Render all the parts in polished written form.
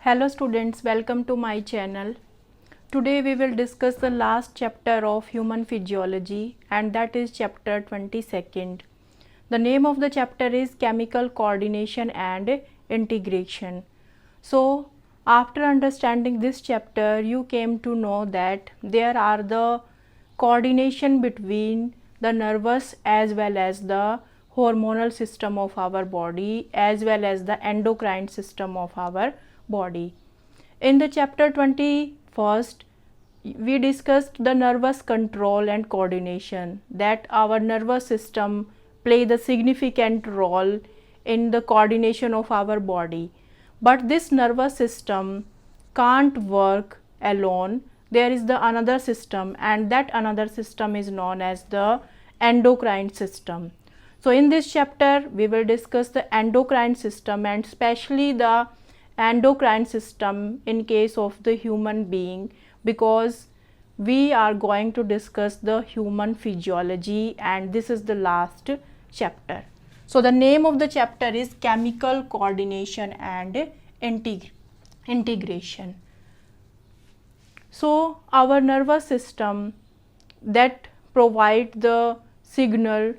Hello students, welcome to my channel. Today we will discuss the last chapter of human physiology, and that is chapter 22nd. The name of the chapter is chemical coordination and integration. So after understanding this chapter, you came to know that there are the coordination between the nervous as well as the hormonal system of our body as well as the endocrine system of our body. In the chapter 21st, we discussed the nervous control and coordination, that our nervous system play the significant role in the coordination of our body. But this nervous system can't work alone. There is the another system, and that another system is known as the endocrine system. So in this chapter we will discuss the endocrine system, and especially the endocrine system in case of the human being, because we are going to discuss the human physiology, and this is the last chapter. So the name of the chapter is chemical coordination and integration. So our nervous system that provide the signal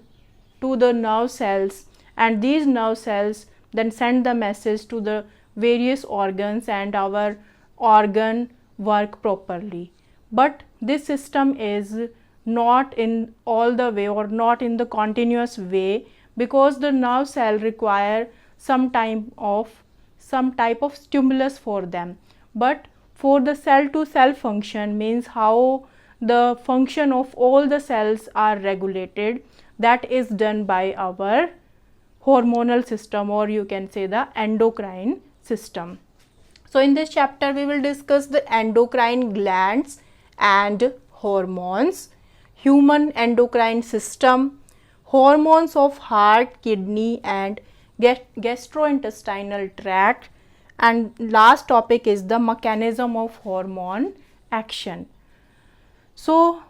to the nerve cells, and these nerve cells then send the message to the various organs, and our organ work properly. But this system is not in all the way or not in the continuous way, because the nerve cell require some type of stimulus for them. But for the cell to cell function, means how the function of all the cells are regulated, that is done by our hormonal system, or you can say the endocrine system. So in this chapter we will discuss the endocrine glands and hormones, human endocrine system, hormones of heart, kidney and gastrointestinal tract, and last topic is the mechanism of hormone action. So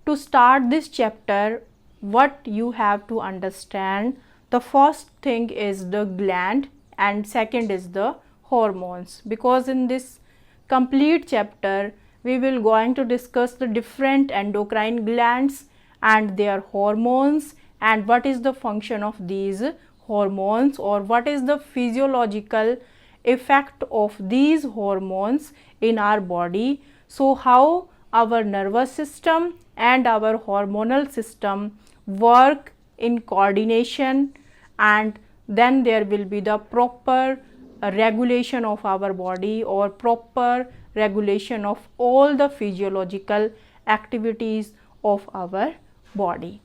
to start this chapter, what you have to understand, the first thing is the gland and second is the hormones, because in this complete chapter we will going to discuss the different endocrine glands and their hormones, and what is the function of these hormones, or what is the physiological effect of these hormones in our body. So how our nervous system and our hormonal system work in coordination, and then there will be the proper regulation of our body, or proper regulation of all the physiological activities of our body.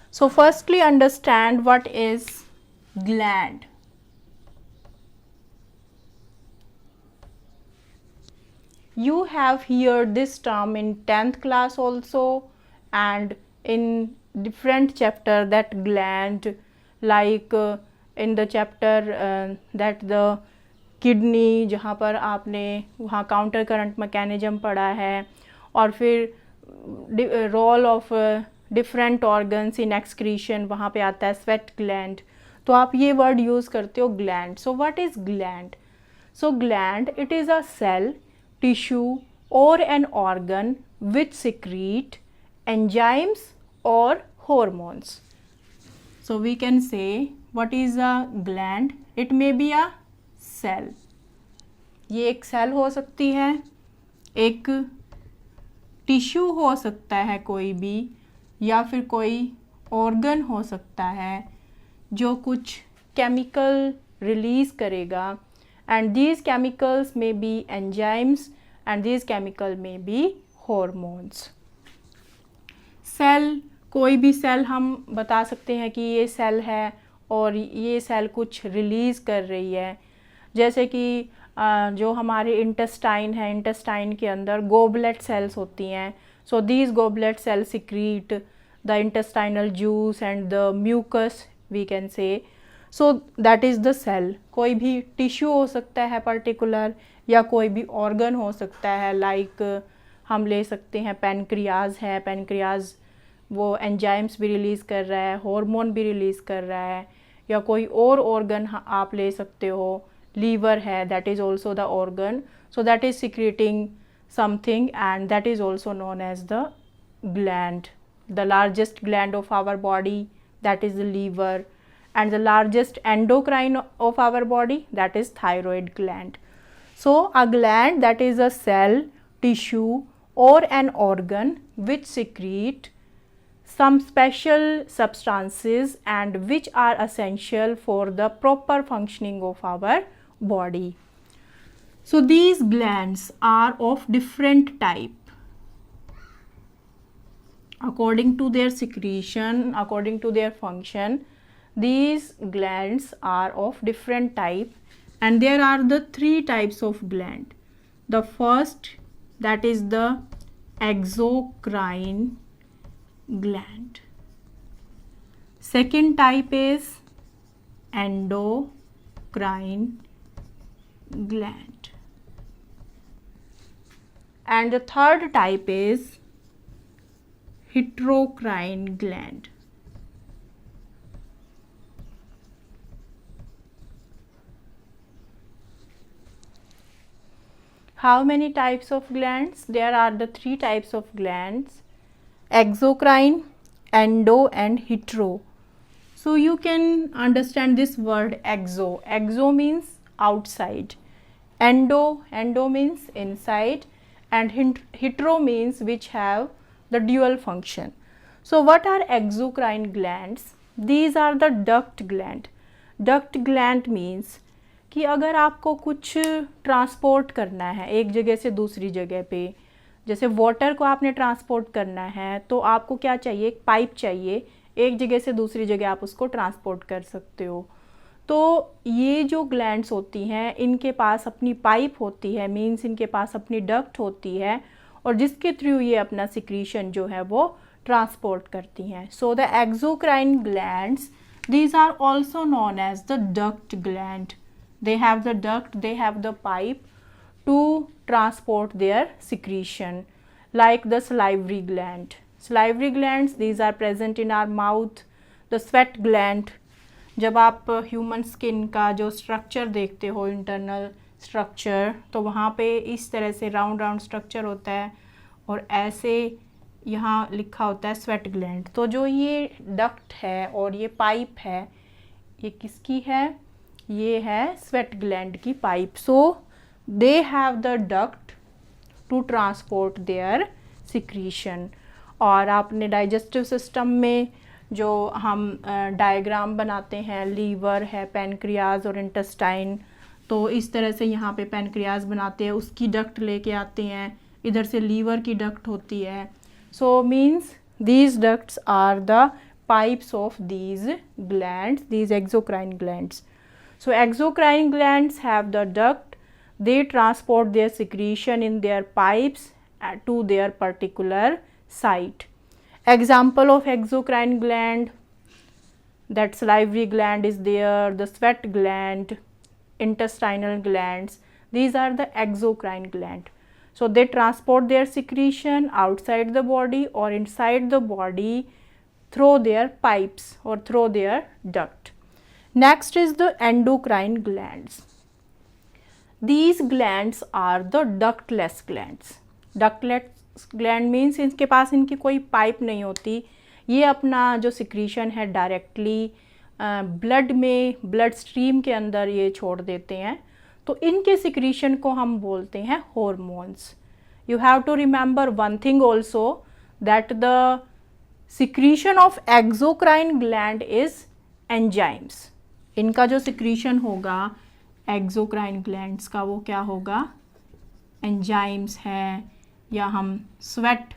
So firstly understand what is gland. You have heard this term in 10th class also, and in different chapter, that gland, like in the chapter that the kidney, जहाँ पर आपने वहाँ counter current mechanism पढ़ा है, और फिर role of different organs in excretion, वहाँ पे आता है स्वेट ग्लैंड. तो आप ये वर्ड यूज़ करते हो gland. So what is gland? So gland, it is a cell, tissue or an organ which secrete enzymes or hormones. So we can say what is a gland? It may be a cell. ये एक cell हो सकती है, एक tissue हो सकता है कोई भी, या फिर कोई ऑर्गन हो सकता है जो कुछ केमिकल रिलीज करेगा, and these chemicals may be enzymes and these chemical may be hormones. Cell, कोई भी सेल हम बता सकते हैं कि ये सेल है और ये सेल कुछ रिलीज़ कर रही है. जैसे कि जो हमारे इंटेस्टाइन है, इंटेस्टाइन के अंदर गोबलेट सेल्स होती हैं. So these goblet cell secrete the intestinal juice and the mucus, we can say. So that is the cell. कोई भी टिश्यू हो सकता है पर्टिकुलर, या कोई भी ऑर्गन हो सकता है, लाइक हम ले सकते हैं पेनक्रियाज है, पेनक्रियाज वो एंजाइम्स भी रिलीज़ कर रहा है, हार्मोन भी रिलीज़ कर रहा है, या कोई और ऑर्गन आप ले सकते हो liver है, that is also the organ, so that is secreting something, and that is also known as the gland. The largest gland of our body, that is the liver, and the largest endocrine of our body, that is thyroid gland. So a gland, that is a cell, tissue or an organ which secrete some special substances and which are essential for the proper functioning of our body. So these glands are of different type according to their secretion, according to their function. These glands are of different type, and there are the three types of gland. The first, that is the exocrine gland. Second type is endocrine gland, and the third type is heterocrine gland. How many types of glands? There are the three types of glands: exocrine, endo and hetero. So you can understand this word exo. Exo means outside, endo means inside, and hetero means which have the dual function. So what are exocrine glands? These are the duct gland. Duct gland means कि अगर आपको कुछ transport करना है एक जगह से दूसरी जगह पे, जैसे वाटर को आपने ट्रांसपोर्ट करना है तो आपको क्या चाहिए, एक पाइप चाहिए, एक जगह से दूसरी जगह आप उसको ट्रांसपोर्ट कर सकते हो। तो ये जो ग्लैंड्स होती हैं इनके पास अपनी पाइप होती है, मीन्स इनके पास अपनी डक्ट होती है, और जिसके थ्रू ये अपना सिक्रीशन जो है वो ट्रांसपोर्ट करती हैं। So the exocrine glands, these are also known as the duct gland. They have the duct, they have the pipe to transport their secretion, like the salivary gland. Salivary glands, these are present in our mouth. The sweat gland, जब आप human skin का जो structure देखते हो, internal structure, तो वहाँ पे इस तरह से राउंड राउंड स्ट्रक्चर होता है और ऐसे यहाँ लिखा होता है स्वेट ग्लैंड। तो जो ये डक्ट है और ये पाइप है, ये किसकी है? ये है स्वेट ग्लैंड की pipe. So they have the duct to transport their secretion. और आपने डाइजेस्टिव सिस्टम में जो हम डायग्राम बनाते हैं, लीवर है, पैनक्रियाज और इंटेस्टाइन, तो इस तरह से यहाँ पे पैनक्रियाज बनाते हैं, उसकी डक्ट लेके आते हैं, इधर से लीवर की डक्ट होती है। So means these ducts are the pipes of these glands, these exocrine glands. So exocrine glands have the duct, they transport their secretion in their pipes to their particular site. Example of exocrine gland, that salivary gland is there, the sweat gland, intestinal glands, these are the exocrine gland. So they transport their secretion outside the body or inside the body through their pipes or through their duct. Next is the endocrine glands. These glands are the ductless glands. Ductless gland means इनके पास इनकी कोई pipe नहीं होती, ये अपना जो secretion है directly blood में, ब्लड स्ट्रीम के अंदर ये छोड़ देते हैं। तो इनके सिक्रीशन को हम बोलते हैं hormones. You have to remember one thing also, that the secretion of exocrine gland is enzymes. इनका जो सिक्रीशन होगा एक्सोक्राइन ग्लैंड्स का, वो क्या होगा? एंजाइम्स है, या हम स्वेट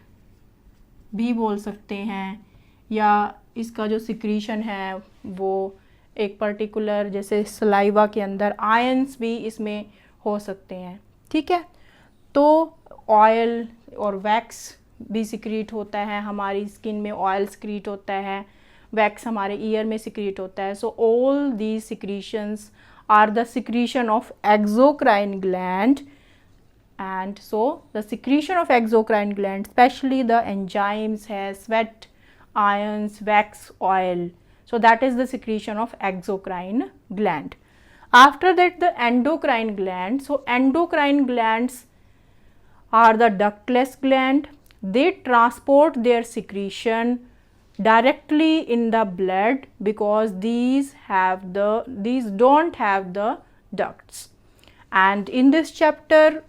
भी बोल सकते हैं, या इसका जो सिक्रीशन है वो एक पर्टिकुलर, जैसे सलाइवा के अंदर आयंस भी इसमें हो सकते हैं. ठीक है, तो ऑयल और वैक्स भी सिक्रीट होता है, हमारी स्किन में ऑयल सिक्रीट होता है, वैक्स हमारे ईयर में सिक्रीट होता है. So all these secretions are the secretion of exocrine gland, and so the secretion of exocrine gland specially the enzymes है, sweat, ions, wax, oil. So that is the secretion of exocrine gland. After that, the endocrine gland. So endocrine glands are the ductless gland. They transport their secretion directly in the blood because these don't have the ducts. And in this chapter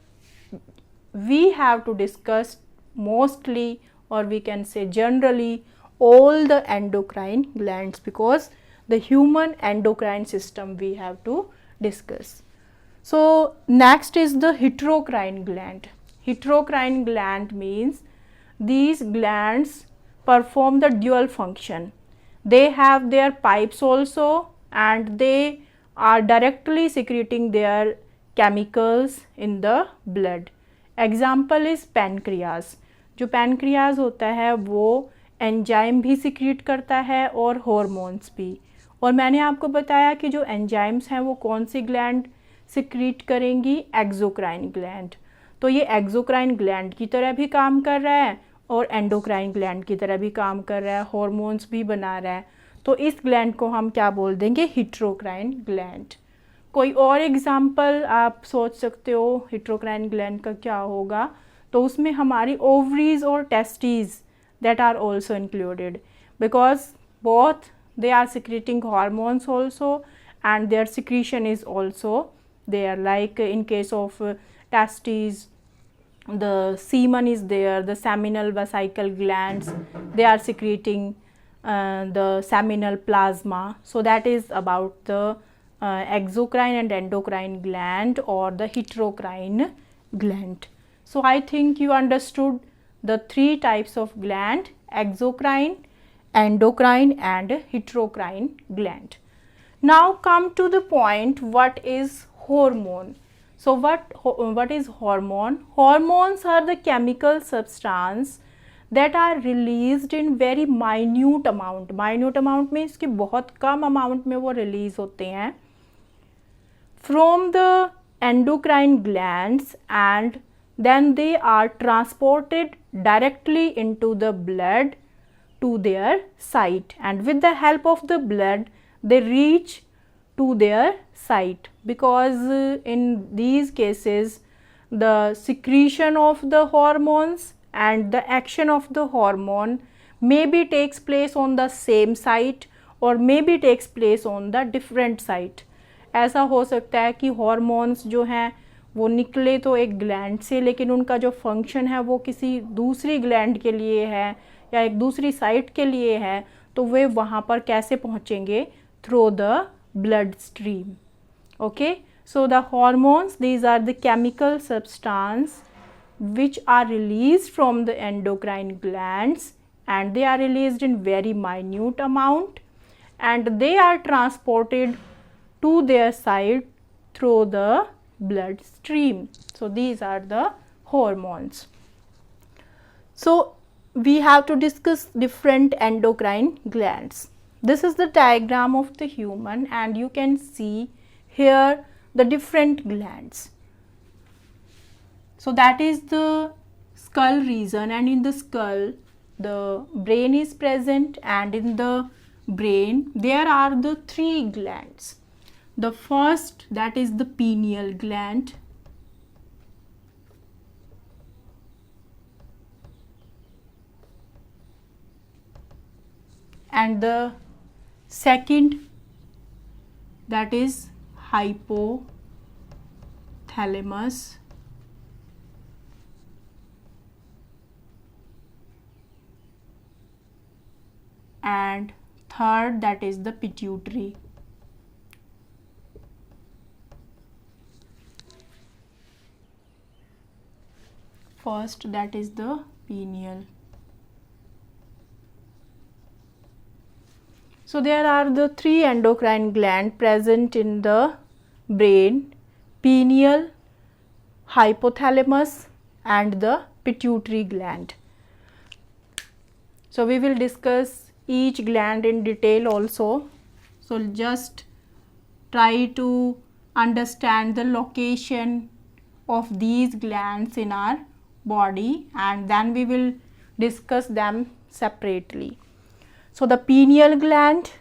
we have to discuss mostly, or we can say generally, all the endocrine glands, because the human endocrine system we have to discuss. So next is the heterocrine gland. Heterocrine gland means these glands perform the dual function. They have their pipes also, and they are directly secreting their chemicals in the blood. Example is pancreas. जो pancreas होता है वो enzyme भी secrete करता है और hormones भी. और मैंने आपको बताया कि जो एंजाइम्स हैं वो कौन सी ग्लैंड सिक्रीट करेंगी, एक्सोक्राइन ग्लैंड. तो ये एक्सोक्राइन ग्लैंड की तरह भी काम कर रहा है और एंडोक्राइन ग्लैंड की तरह भी काम कर रहा है, हॉर्मोन्स भी बना रहा है. तो इस ग्लैंड को हम क्या बोल देंगे, हेटेरोक्राइन ग्लैंड. कोई और एग्जाम्पल आप सोच सकते हो हेटेरोक्राइन ग्लैंड का क्या होगा, तो उसमें हमारी ओवरीज और testes that are also included, because both they are secreting hormones also and their secretion is also there. Like in case of testes, the semen is there, the seminal vesicle glands, they are secreting the seminal plasma. So that is about the exocrine and endocrine gland or the heterocrine gland. So I think you understood the three types of gland: exocrine, endocrine and heterocrine gland. Now come to the point, what is hormone? So what is hormone? Hormones are the chemical substance that are released in very minute amount. Minute amount means कि बहुत कम amount में वो release होते हैं from the endocrine glands, and then they are transported directly into the blood to their site, and with the help of the blood they reach to their site, because in these cases the secretion of the hormones and the action of the hormone maybe takes place on the same site or maybe takes place on the different site. ऐसा हो सकता है कि hormones जो हैं वो निकले तो एक ग्लैंड से, लेकिन उनका जो फंक्शन है वो किसी दूसरी ग्लैंड के लिए है या एक दूसरी साइट के लिए है, तो वे वहाँ पर कैसे पहुँचेंगे, through the blood stream. Okay, so the hormones, these are the chemical substance which are released from the endocrine glands, and they are released in very minute amount, and they are transported to their site through the blood stream. So these are the hormones. So we have to discuss different endocrine glands. This is the diagram of the human, and you can see here the different glands. So that is the skull region, and in the skull the brain is present, and in the brain there are the three glands. The first, that is the pineal gland. And the second, that is hypothalamus. And third, that is the pituitary. First, that is the pineal. So there are the three endocrine glands present in the brain: pineal, hypothalamus and the pituitary gland. So we will discuss each gland in detail also. So just try to understand the location of these glands in our body, and then we will discuss them separately. So the pineal gland,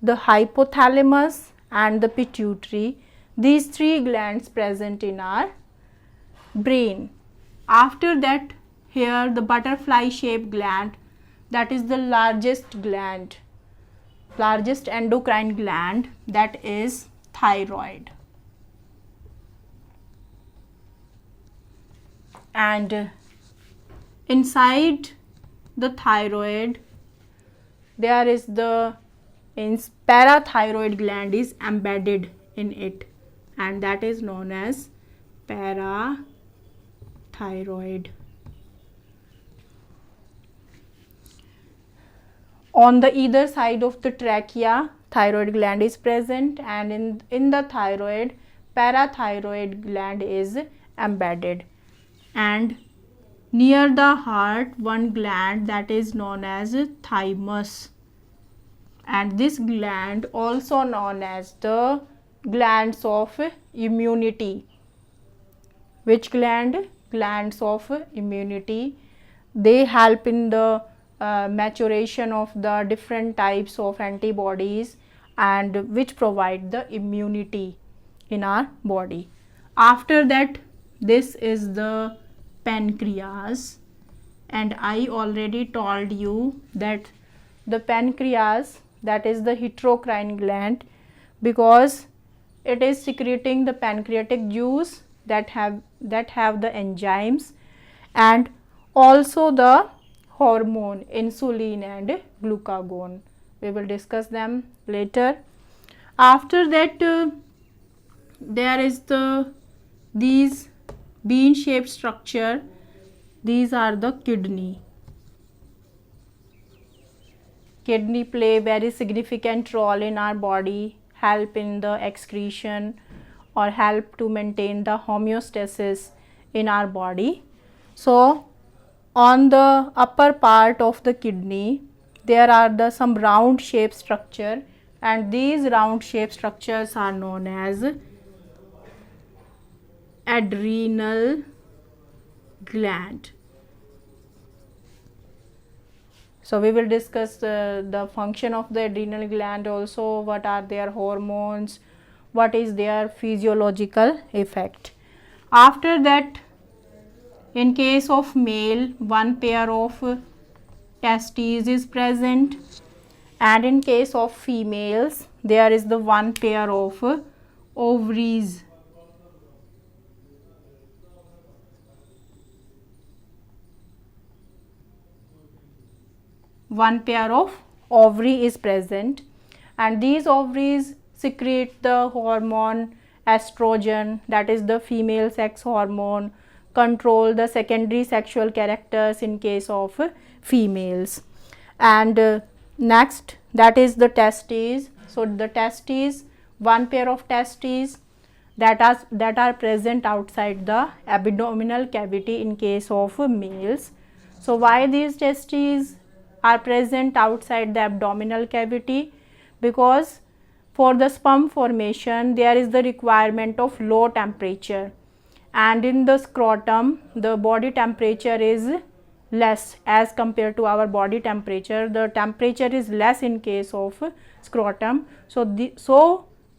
the hypothalamus and the pituitary, these 3 glands present in our brain. After that, here the butterfly shaped gland, that is the largest gland, largest endocrine gland, that is thyroid. And inside the thyroid there is the parathyroid gland is embedded in it, and that is known as parathyroid. On the either side of the trachea, thyroid gland is present, and in the thyroid, parathyroid gland is embedded. And near the heart, one gland that is known as thymus, and this gland also known as the glands of immunity. Which gland? Glands of immunity. They help in the maturation of the different types of antibodies, and which provide the immunity in our body. After that, this is the pancreas, and I already told you that the pancreas, that is the heterocrine gland, because it is secreting the pancreatic juice that have the enzymes, and also the hormone insulin and glucagon. We will discuss them later. After that, there is these bean shaped structure. These are the kidney. Kidney play very significant role in our body, help in the excretion or help to maintain the homeostasis in our body. So on the upper part of the kidney there are some round shaped structure, and these round shaped structures are known as adrenal gland. So we will discuss the function of the adrenal gland also, what are their hormones, what is their physiological effect. After that, in case of male, one pair of testes is present, and in case of females there is the one pair of ovaries. One pair of ovary is present, and these ovaries secrete the hormone estrogen, that is the female sex hormone, control the secondary sexual characters in case of females. And next, that is the testes. So the testes, one pair of testes that are present outside the abdominal cavity in case of males. So why these testes are present outside the abdominal cavity? Because for the sperm formation there is the requirement of low temperature, and in the scrotum the body temperature is less as compared to our body temperature. The temperature is less in case of scrotum. So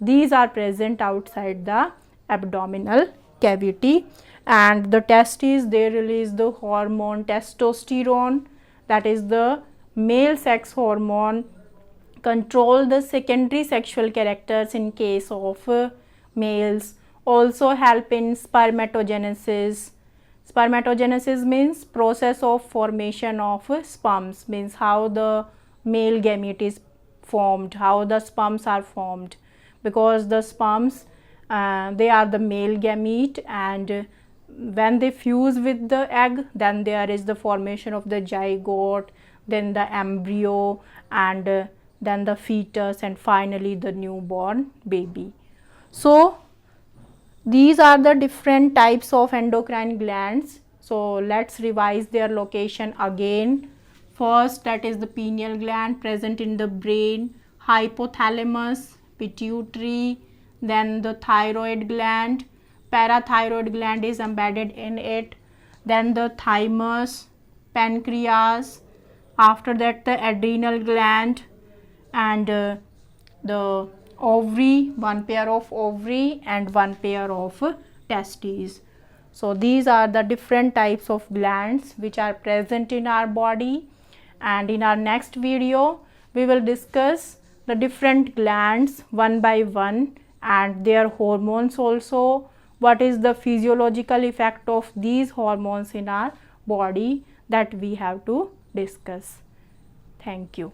these are present outside the abdominal cavity, and the testes, they release the hormone testosterone, that is the male sex hormone, control the secondary sexual characters in case of males, also help in spermatogenesis. Spermatogenesis means process of formation of sperms, means how the male gamete is formed, how the sperms are formed, because the sperms they are the male gamete, and when they fuse with the egg then there is the formation of the zygote, then the embryo, and then the fetus, and finally the newborn baby. So these are the different types of endocrine glands. So let's revise their location again. First, that is the pineal gland, present in the brain, hypothalamus, pituitary, then the thyroid gland, parathyroid gland is embedded in it, then the thymus, pancreas, after that the adrenal gland, and the ovary, one pair of ovary and one pair of testes. So these are the different types of glands which are present in our body, and in our next video we will discuss the different glands one by one and their hormones also. What is the physiological effect of these hormones in our body, that we have to discuss. Thank you.